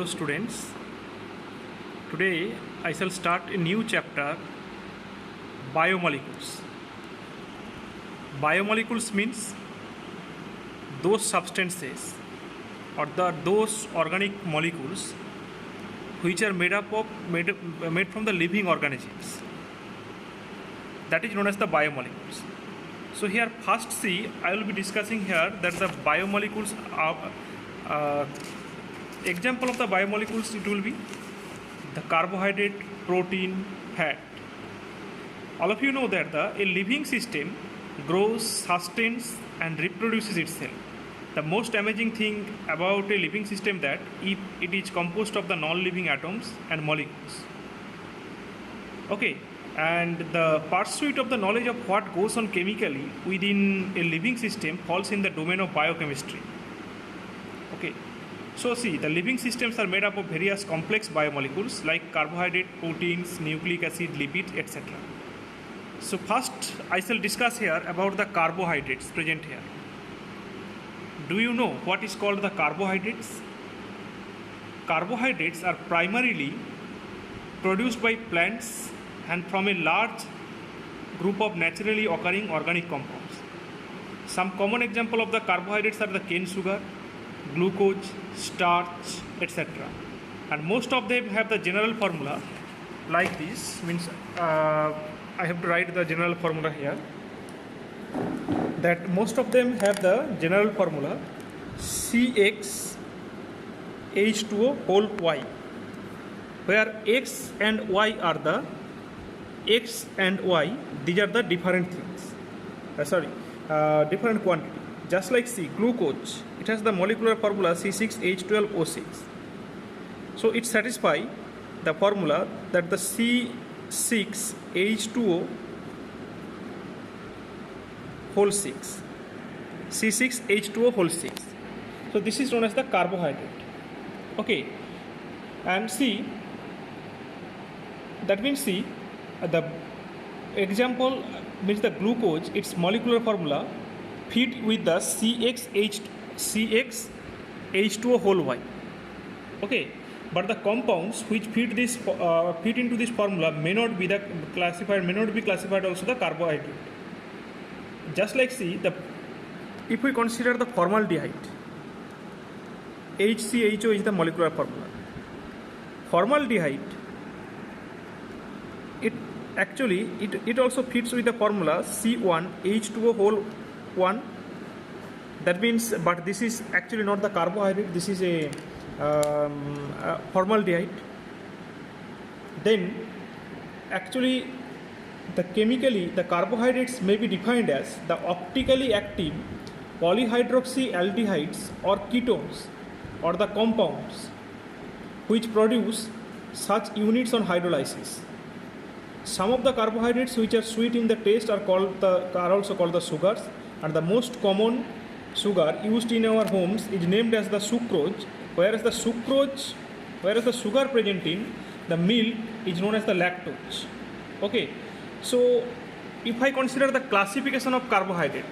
students. Today I shall start a new chapter, biomolecules. Biomolecules means those substances or those organic molecules which are made from the living organisms. That is known as the biomolecules. So here first see, I will be discussing here that the biomolecules are example of the biomolecules. It will be the carbohydrate, protein, fat. All of you know that a living system grows, sustains and reproduces itself. The most amazing thing about a living system that if it is composed of the non-living atoms and molecules. Okay, and the pursuit of the knowledge of what goes on chemically within a living system falls in the domain of biochemistry. Okay, so see, the living systems are made up of various complex biomolecules like carbohydrate, proteins, nucleic acid, lipids, etc. So first I shall discuss here about the carbohydrates present here. Do you know what is called the carbohydrates? Carbohydrates are primarily produced by plants and from a large group of naturally occurring organic compounds. Some common example of the carbohydrates are the cane sugar, glucose, starch, etc. And most of them have the general formula like this. Means I have to write the general formula here. That most of them have the general formula CxH2O whole Y, where X and Y are the X and Y, these are the different things. Different quantity. Just like C, glucose, it has the molecular formula C6H12O6. So it satisfies the formula that the C6H2O whole 6. C6H2O whole 6. So this is known as the carbohydrate. Okay, and C, that means C, the example means the glucose, its molecular formula fit with the CxH2O whole Y. Okay, but the compounds which fit into this formula may not be classified also the carbohydrate. Just like C, if we consider the formaldehyde, HCHO is the molecular formula. Formaldehyde, it also fits with the formula C1H2O whole 1. That means, but this is actually not the carbohydrate, this is a formaldehyde. Then actually the carbohydrates may be defined as the optically active polyhydroxyaldehydes or ketones or the compounds which produce such units on hydrolysis. Some of the carbohydrates which are sweet in the taste are also called the sugars, and the most common sugar used in our homes is named as the sucrose, whereas the sugar present in the milk is known as the lactose. Okay, so if I consider the classification of carbohydrate,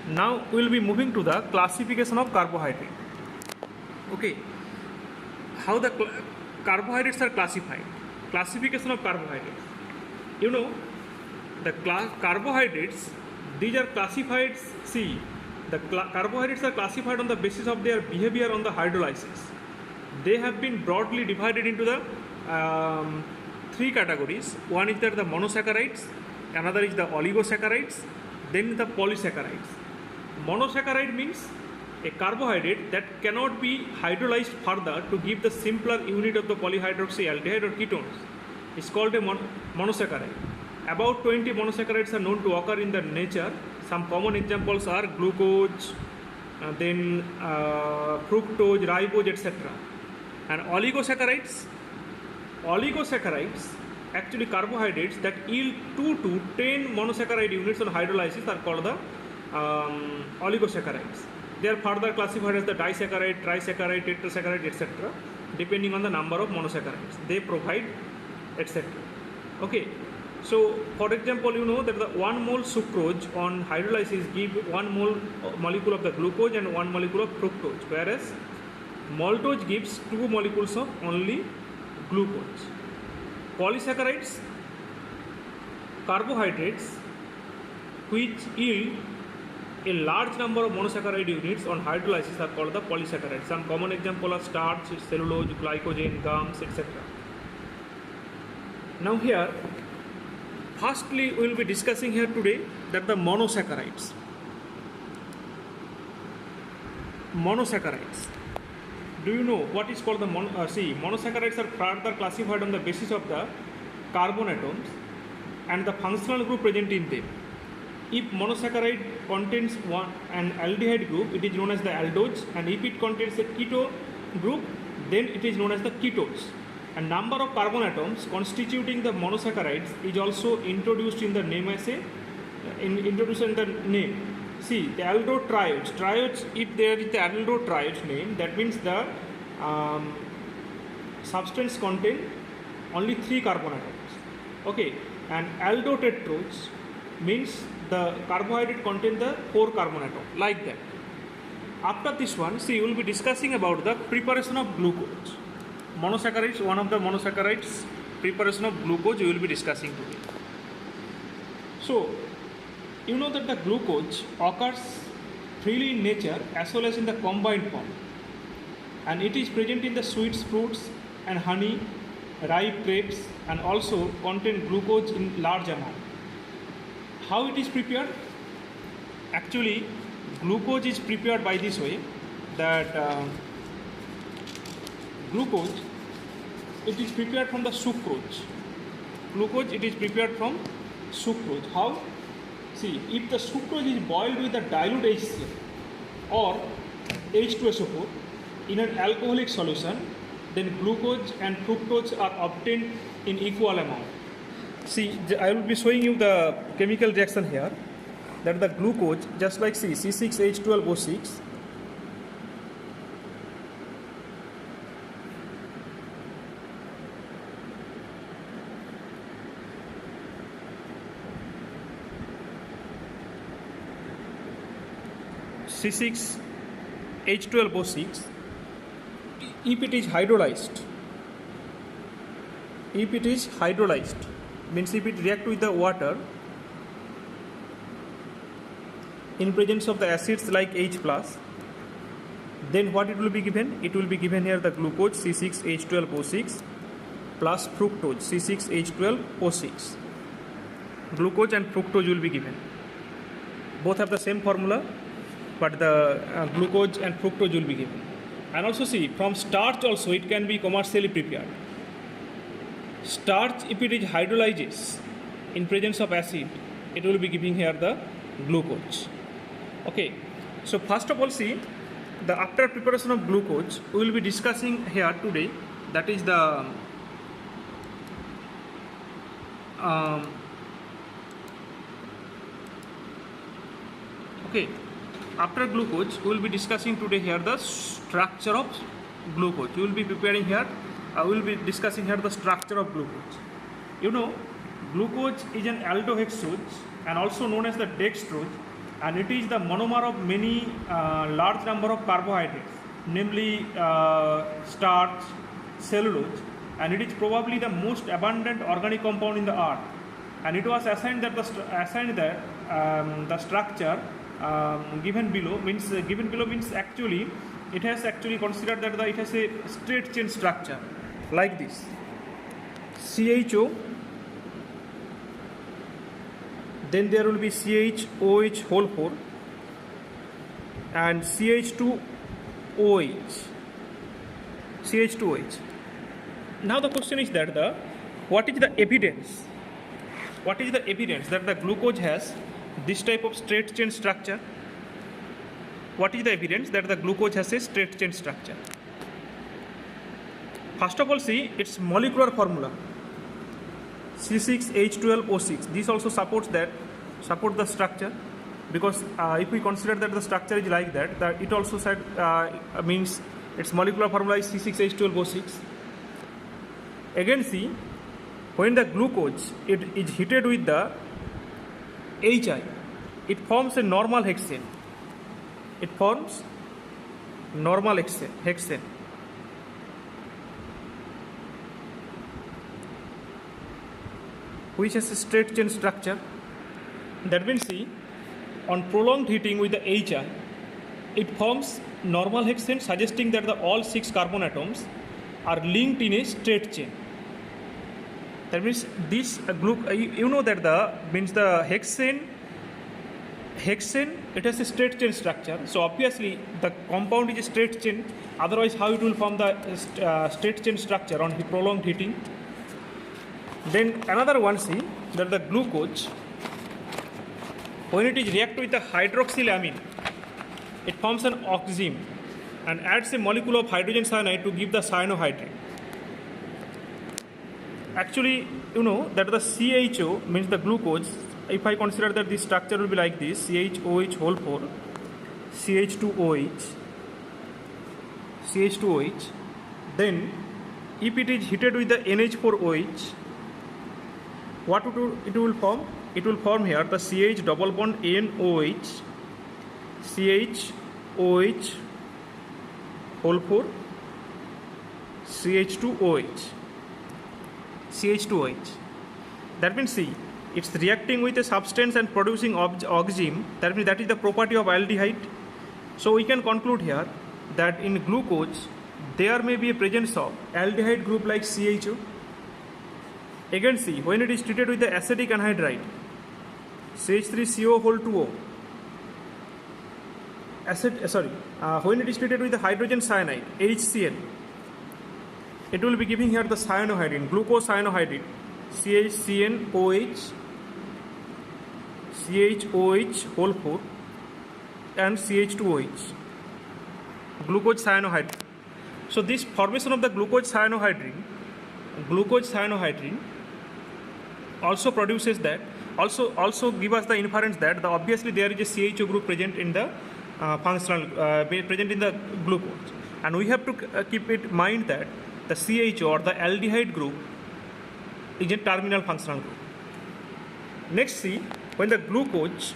now we will be moving to the classification of carbohydrate. Okay, how the carbohydrates are classified. Classification of carbohydrates. You know, the carbohydrates, these are classified. See, the carbohydrates are classified on the basis of their behavior on the hydrolysis. They have been broadly divided into the three categories. One is the monosaccharides, another is the oligosaccharides, then the polysaccharides. Monosaccharide means a carbohydrate that cannot be hydrolyzed further to give the simpler unit of the polyhydroxyaldehyde or ketones. It's called a monosaccharide. About 20 monosaccharides are known to occur in the nature. Some common examples are glucose, then fructose, ribose, etc. And oligosaccharides, actually carbohydrates that yield 2 to 10 monosaccharide units on hydrolysis are called the oligosaccharides. They are further classified as the disaccharide, trisaccharide, tetrasaccharide, etc. depending on the number of monosaccharides they provide, etc. Okay, so for example, you know that the 1 mole sucrose on hydrolysis give 1 mole molecule of the glucose and 1 molecule of fructose, whereas Maltose gives 2 molecules of only glucose. Polysaccharides, carbohydrates which yield a large number of monosaccharide units on hydrolysis are called the polysaccharides. Some common example are starch, cellulose, glycogen, gums, etc. Now here, firstly we will be discussing here today that the monosaccharides. Monosaccharides. Do you know what is called the monosaccharides are further classified on the basis of the carbon atoms and the functional group present in them. If monosaccharide contains an aldehyde group, it is known as the aldose, and if it contains a keto group, then it is known as the ketose. A number of carbon atoms constituting the monosaccharides is also introduced in the name as introduced in the name. See, the aldotriose. Triose, if there is the aldotriose name, that means the substance contain only 3 carbon atoms. Okay, and aldotetrose means the carbohydrate contain the 4 carbon atom, like that. After this one, see, we will be discussing about the preparation of glucose. Monosaccharides, one of the monosaccharides, preparation of glucose we will be discussing today. So, you know that the glucose occurs freely in nature as well as in the combined form, and it is present in the sweets, fruits and honey, ripe grapes, and also contain glucose in large amount. How it is prepared? Actually, glucose is prepared by this way, that glucose, it is prepared from the sucrose. Glucose, it is prepared from sucrose. How? See, if the sucrose is boiled with a dilute HCl or H2SO4 in an alcoholic solution, then glucose and fructose are obtained in equal amount. See, I will be showing you the chemical reaction here, that the glucose, just like see, C6H12O6, C6H12O6, if it is hydrolyzed, means if it react with the water in presence of the acids like H+, then what it will be given? It will be given here the glucose C6H12O6 plus fructose C6H12O6. Glucose and fructose will be given. Both have the same formula, but the glucose and fructose will be given. And also see, from starch also it can be commercially prepared. Starch, if it is hydrolyzes in presence of acid, it will be giving here the glucose. Okay, so first of all, see, the after preparation of glucose we will be discussing here today, that is the okay, after glucose we will be discussing today here the structure of glucose. We will be preparing here, we will be discussing here the structure of glucose. You know, glucose is an aldohexose and also known as the dextrose, and it is the monomer of many large number of carbohydrates, namely starch, cellulose, and it is probably the most abundant organic compound in the earth. And it was assigned that the structure given below means actually it has actually considered that it has a straight chain structure like this: CHO, then there will be CHOH whole 4 and CH2OH. Now the question is that what is the evidence? What is the evidence that the glucose has this type of straight chain structure? What is the evidence that the glucose has a straight chain structure? First of all, see its molecular formula C6H12O6. This also supports the structure, because if we consider that the structure is like that, it also said means its molecular formula is C6H12O6. Again, see, when the glucose it is heated with the HI, it forms a normal hexane. which has a straight chain structure. That means see, on prolonged heating with the HI, it forms normal hexane, suggesting that all 6 carbon atoms are linked in a straight chain. That means this you know that the hexane it has a straight chain structure. So obviously the compound is a straight chain. Otherwise, how it will form the straight chain structure on prolonged heating? Then another one, see that the glucose, when it is react with the hydroxylamine, it forms an oxime and adds a molecule of hydrogen cyanide to give the cyanohydrine. Actually, you know that the CHO means the glucose. If I consider that this structure will be like this, CHOH whole 4, CH2OH, then if it is heated with the NH4OH, what it will form? It will form here the CH double bond NOH, CHOH whole 4, CH2OH. That means see, it's reacting with a substance and producing oxime. That means that is the property of aldehyde. So we can conclude here that in glucose there may be a presence of aldehyde group like CHO. Again see, when it is treated with the acetic anhydride, CH3CO whole 2O, when it is treated with the hydrogen cyanide, HCl, it will be giving here the cyanohydrine, glucose cyanohydrine, CHCnOH, CHOH whole 4 and CH2OH, glucose cyanohydrine. So this formation of the glucose cyanohydrine also produces that, also give us the inference that obviously there is a CHO group present in the present in the glucose, and we have to keep it in mind that the CHO or the aldehyde group is a terminal functional group. Next, see, when the glucose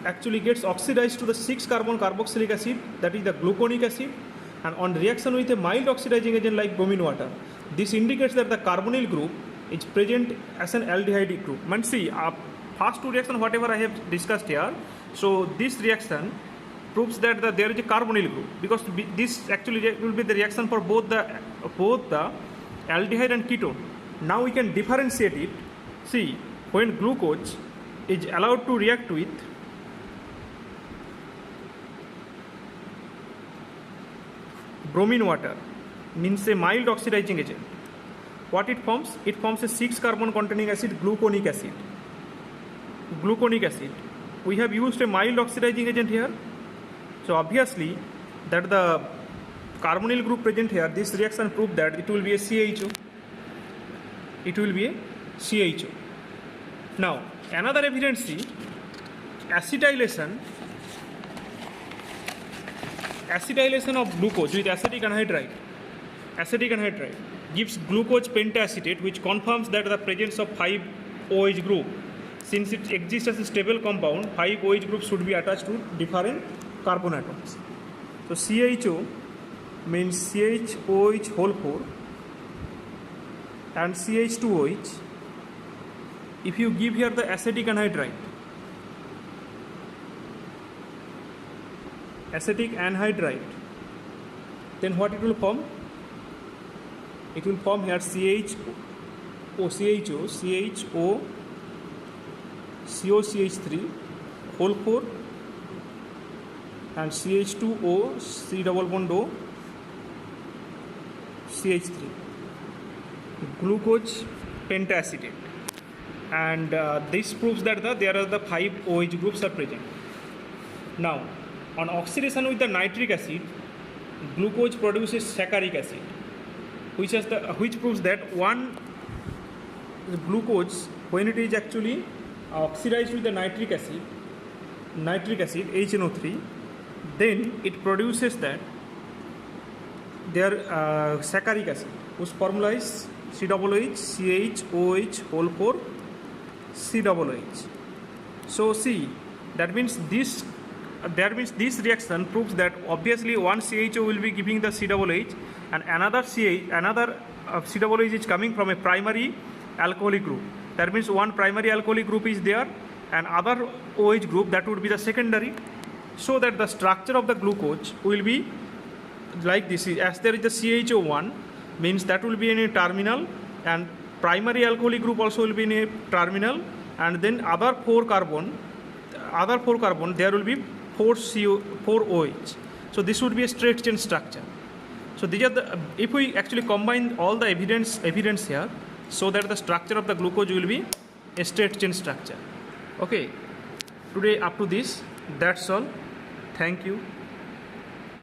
actually gets oxidized to the 6 carbon carboxylic acid, that is the gluconic acid, and on reaction with a mild oxidizing agent like bromine water, this indicates that the carbonyl group is present as an aldehyde group. And see, first two reactions whatever I have discussed here, so this reaction proves that there is a carbonyl group, because this actually will be the reaction for both the aldehyde and ketone. Now we can differentiate it. See, when glucose is allowed to react with bromine water, means a mild oxidizing agent, what it forms? It forms a 6 carbon containing acid, gluconic acid. We have used a mild oxidizing agent here. So obviously that the carbonyl group present here, this reaction proves that it will be a CHO. Now another evidence, see, acetylation of glucose with acetic anhydride gives glucose pentacetate, which confirms that the presence of 5 OH group. Since it exists as a stable compound, 5 OH groups should be attached to different carbon atoms. So CHO means CHOH whole 4 and CH2OH. If you give here the acetic anhydride, then what it will form? It will form here CHO, COCH3 whole 4 and CH2O, C double bond O, CH3, glucose pentacetate, and this proves that there are the 5 OH groups are present. Now on oxidation with the nitric acid, glucose produces saccharic acid, which proves that the glucose, when it is actually oxidized with the nitric acid HNO3, then it produces that their saccharic acid, whose formula is COOH, CHOH whole 4 COOH. So see, that means this reaction proves that obviously one CHO will be giving the COOH, and another COOH is coming from a primary alcoholic group. That means one primary alcoholic group is there and other OH group, that would be the secondary, so that the structure of the glucose will be like this. As there is the CHO1, means that will be in a terminal, and primary alcoholic group also will be in a terminal, and then other four carbon there will be 4 OH. So this would be a straight chain structure. So these are the, if we actually combine all the evidence here, so that the structure of the glucose will be a straight chain structure. Okay, today up to this, that's all. Thank you.